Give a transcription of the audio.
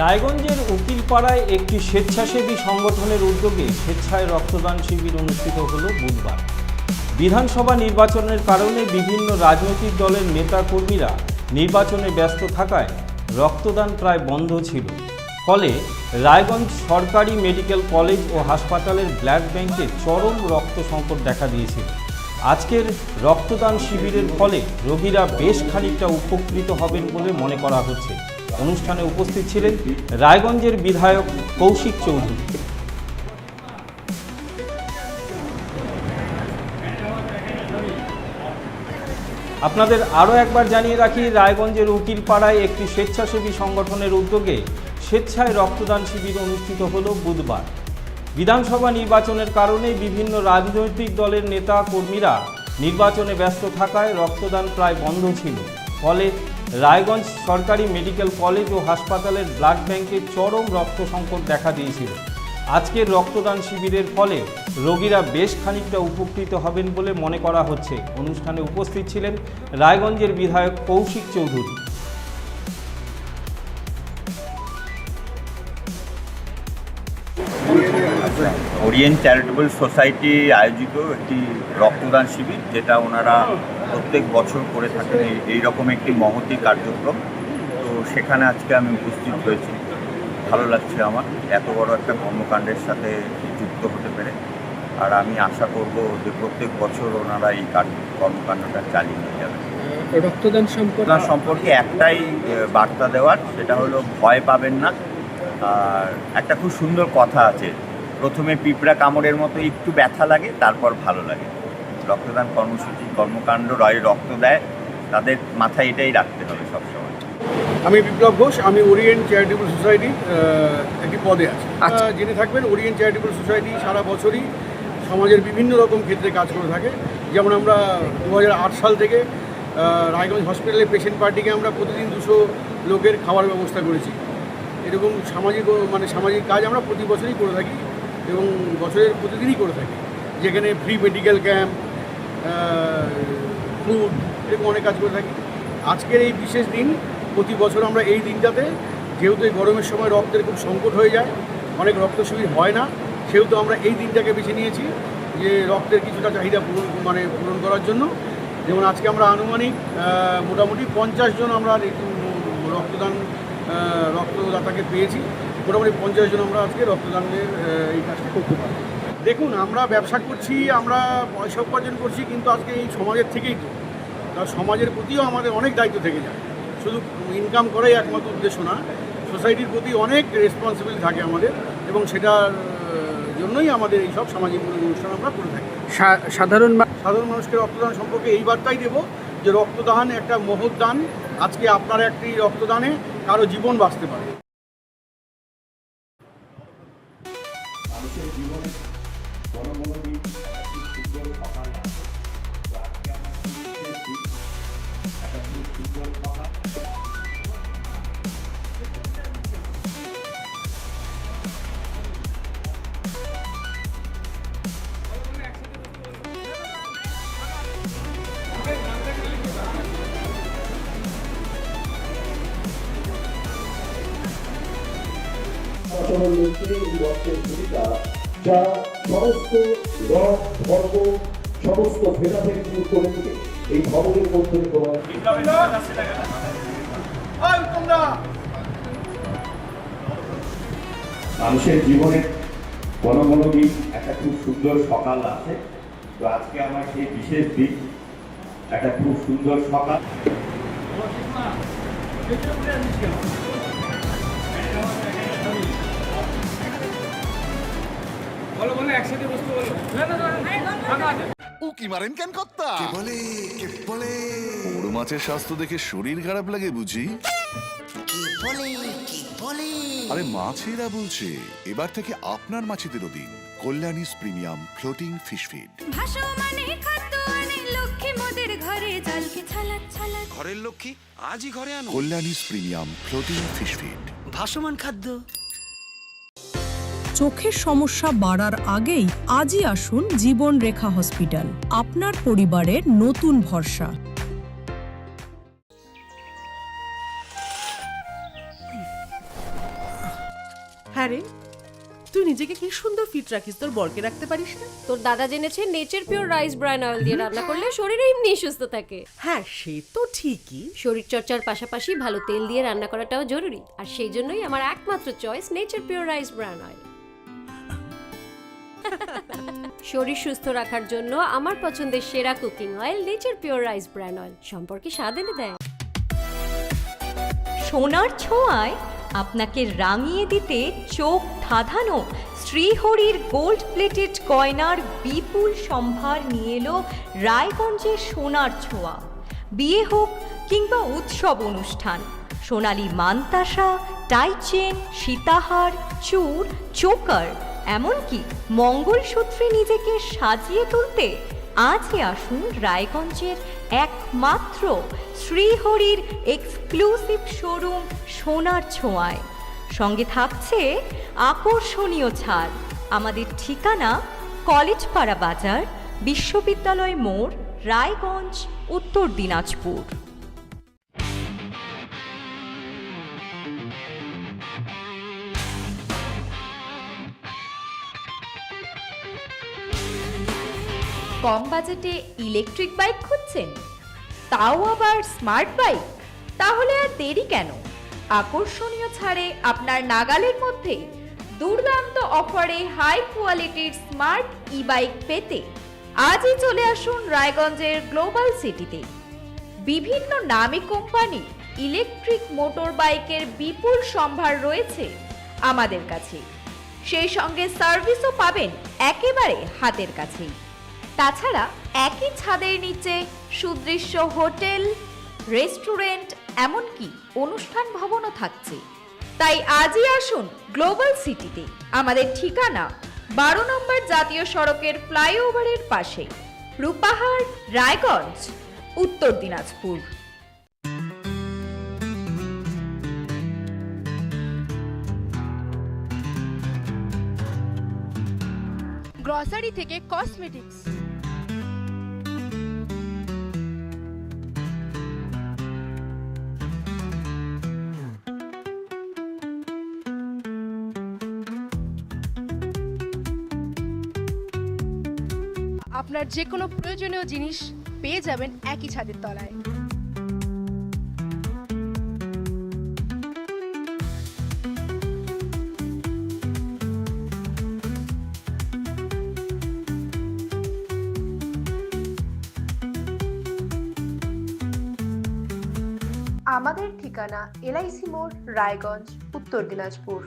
রায়গঞ্জের উকিলপাড়ায় একটি স্বেচ্ছাসেবী সংগঠনের উদ্যোগে স্বেচ্ছায় রক্তদান শিবির অনুষ্ঠিত হল বুধবার। বিধানসভা নির্বাচনের কারণে বিভিন্ন রাজনৈতিক দলের নেতাকর্মীরা নির্বাচনে ব্যস্ত থাকায় রক্তদান প্রায় বন্ধ ছিল। ফলে রায়গঞ্জ সরকারি মেডিকেল কলেজ ও হাসপাতালের ব্লাড ব্যাংকে চরম রক্ত সংকট দেখা দিয়েছিল। আজকের রক্তদান শিবিরের ফলে রোগীরা বেশ খানিকটা উপকৃত হবেন বলে মনে করা হচ্ছে। অনুষ্ঠানে উপস্থিত ছিলেন রায়গঞ্জের বিধায়ক কৌশিক চৌধুরী। আপনাদের আরও একবার জানিয়ে রাখি, রায়গঞ্জের উকিলপাড়ায় একটি স্বেচ্ছাসেবী সংগঠনের উদ্যোগে স্বেচ্ছায় রক্তদান শিবির অনুষ্ঠিত হল বুধবার। বিধানসভা নির্বাচনের কারণে বিভিন্ন রাজনৈতিক দলের নেতা কর্মীরা নির্বাচনে ব্যস্ত থাকায় রক্তদান প্রায় বন্ধ ছিল। ফলে রায়গঞ্জ সরকারি মেডিকেল কলেজ ও হাসপাতালের ব্লাড ব্যাংকে চরম রক্ত সংকট দেখা দিয়েছিল। আজকের রক্তদান শিবিরের ফলে রোগীরা বেশ খানিকটা উপকৃত হবেন বলে মনে করা হচ্ছে। অনুষ্ঠানে উপস্থিত ছিলেন রায়গঞ্জের বিধায়ক Kaushik Chowdhury. Orient charitable society আয়োজিত একটি রক্তদান শিবির, যেটা ওনারা প্রত্যেক বছর করে থাকেন এই রকম একটি মহতী কার্যক্রম। তো সেখানে আজকে আমি উপস্থিত হয়েছি। ভালো লাগছে আমার এত বড় একটা কর্মকাণ্ডের সাথে যুক্ত হতে পেরে। আর আমি আশা করব যে প্রত্যেক বছর ওনারা এই কর্মকাণ্ডটা চালিয়ে নিয়ে যাবেন। রক্তদান সম্পর্কে একটাই বার্তা দেওয়ার, সেটা হলো ভয় পাবেন না। আর একটা খুব সুন্দর কথা আছে, প্রথমে পিঁপড়া কামড়ের মতো একটু ব্যথা লাগে, তারপর ভালো লাগে। রক্তদান কর্মসূচি কর্মকাণ্ড রক্ত দেয়, তাদের মাথায় এটাই রাখতে হবে সবসময়। আমি বিপ্লব ঘোষ, আমি ওরিয়েন্ট চ্যারিটেবল সোসাইটি একটি পদে আছি। জেনে থাকবেন, ওরিয়েন্ট চ্যারিটেবল সোসাইটি সারা বছরই সমাজের বিভিন্ন রকম ক্ষেত্রে কাজ করে থাকে। যেমন আমরা 2008 সাল থেকে রায়গঞ্জ হসপিটালে পেশেন্ট পার্টিকে আমরা প্রতিদিন 200 লোকের খাওয়ার ব্যবস্থা করেছি। এরকম সামাজিক কাজ আমরা প্রতি বছরই করে থাকি এবং বছরের প্রতিদিনই করে থাকি, যেখানে ফ্রি মেডিকেল ক্যাম্প, ফুড, এরকম অনেক কাজ করে থাকি। আজকের এই বিশেষ দিন, প্রতি বছর আমরা এই দিনটাতে, যেহেতু এই গরমের সময় রক্তের খুব সংকট হয়ে যায়, অনেক রক্ত শিবির হয় না, সেহেতু আমরা এই দিনটাকে বেছে নিয়েছি যে রক্তের কিছুটা চাহিদা পূরণ করার জন্য। যেমন আজকে আমরা আনুমানিক মোটামুটি 50 জন আমরা রক্তদাতাকে পেয়েছি। মোটামুটি 50 জন আমরা আজকে রক্তদানের এই কাজটা করতে পারি। দেখুন, আমরা ব্যবসা করছি, আমরা পয়সা উপার্জন করছি, কিন্তু আজকে এই সমাজের থেকেই তো, তার সমাজের প্রতিও আমাদের অনেক দায়িত্ব থেকে যায়। শুধু ইনকাম করাই একমাত্র উদ্দেশ্য না, সোসাইটির প্রতি অনেক রেসপন্সিবিলিটি থাকে আমাদের, এবং সেটার জন্যই আমাদের এই সব সামাজিক অনুষ্ঠান আমরা করে থাকি। সাধারণ মানুষকে রক্তদান সম্পর্কে এই বার্তাই দেব যে রক্তদান একটা মহৎ দান। আজকে আপনার একটি রক্তদানে কারো জীবন বাঁচতে পারে। যা সমস্ত রথ ধর্ম সমস্ত ভেদাভেদ দূর করে দিতে এই ভবনের মধ্যে মানুষের জীবনে বনমনোবী একটা খুব সুন্দর সকাল আছে। তো আজকে আমার সেই বিশেষ দিন, একটা খুব সুন্দর সকাল। উকি মারেন কেন কর্তা? বড় মাছের স্বাস্থ্য দেখে শরীর খারাপ লাগে বুঝি? আরে মাছেরা বলছে, এবার থেকে আপনার মাছেদেরও দিন কল্যাণীস প্রিমিয়াম ফ্লোটিং ফিশ ফিড। ঘরের লক্ষ্মী আজই ঘরে আনো কল্যাণীস প্রিমিয়াম ফ্লোটিং ফিশ ফিড, ভাসমান খাদ্য। চোখের সমস্যা বাড়ার আগেই আজই আসুন জীবন রেখা হসপিটাল, আপনার পরিবারের নতুন ভরসা। হ্যাঁ রে, তুই নিজেকে কি সুন্দর ফিট রাখিস, তোর বরকে রাখতে পারিস না? তোর দাদা জেনেছে nature pure rice bran oil দিয়ে রান্না করলে শরীর এমনি সুস্থ থাকে। হ্যাঁ, সে তো ঠিকই। শরীর চর্চার পাশাপাশি ভালো তেল দিয়ে রান্না করাটাও জরুরি, আর সেই জন্যই আমার একমাত্র choice nature pure rice bran oil. শরীর সুস্থ রাখার জন্য আমার পছন্দের সেরা cooking oil nature pure rice bran oil, সম্পর্কে স্বাদ এনে দেয়। সোনার ছোঁয়ায় আপনাকে রাঙিয়ে দিতে চোখ ধাঁধানো শ্রীহরির গোল্ড প্লেটেড গয়নার বিপুল সম্ভার নিয়ে এলো রায়গঞ্জের সোনার ছোঁয়া। বিয়ে হোক কিংবা উৎসব অনুষ্ঠান, সোনালি মানতাসা, টাইচেন, সীতাহার, চূড়, চোকার, এমনকি মঙ্গলসূত্রে নিজেকে সাজিয়ে তুলতে আজই আসুন রায়গঞ্জের একমাত্র শ্রীহরির এক্সক্লুসিভ শোরুম সোনার ছোঁয়ায়। সঙ্গে থাকছে আকর্ষণীয় ছাড়। আমাদের ঠিকানা কলেজপাড়া বাজার, বিশ্ববিদ্যালয় মোড়, রায়গঞ্জ, উত্তর দিনাজপুর। কম বাজেটে ইলেকট্রিক বাইক খুঁজছেন, তাও আবার স্মার্ট বাইক? তাহলে আর দেরি কেন? আকর্ষণীয় ছাড়ে আপনার নাগালের মধ্যে দুর্দান্ত অফারে হাই কোয়ালিটির স্মার্ট ই বাইক পেতে আজই চলে আসুন রায়গঞ্জের গ্লোবাল সিটিতে। বিভিন্ন নামী কোম্পানি ইলেকট্রিক মোটর বাইকের বিপুল সম্ভার রয়েছে আমাদের কাছে, সেই সঙ্গে সার্ভিসও পাবেন একেবারে হাতের কাছেই। তাছাড়া একই ছাদের নিচে সুদৃশ্য হোটেল, রেস্টুরেন্ট, এমনকি অনুষ্ঠান ভবনও থাকছে। তাই আজই আসুন গ্লোবাল সিটিতে। আমাদের ঠিকানা 12 নম্বর জাতীয় সড়কের ফ্লাইওভারের পাশে, রূপাহার, রায়গঞ্জ, উত্তর দিনাজপুর। গ্রসারি থেকে কসমেটিক্স, আপনার যে কোনো প্রয়োজনীয় জিনিস পেয়ে যাবেন একই ছাদের তলায়। আমাদের ঠিকানা LIC মোড়, রায়গঞ্জ, উত্তর দিনাজপুর।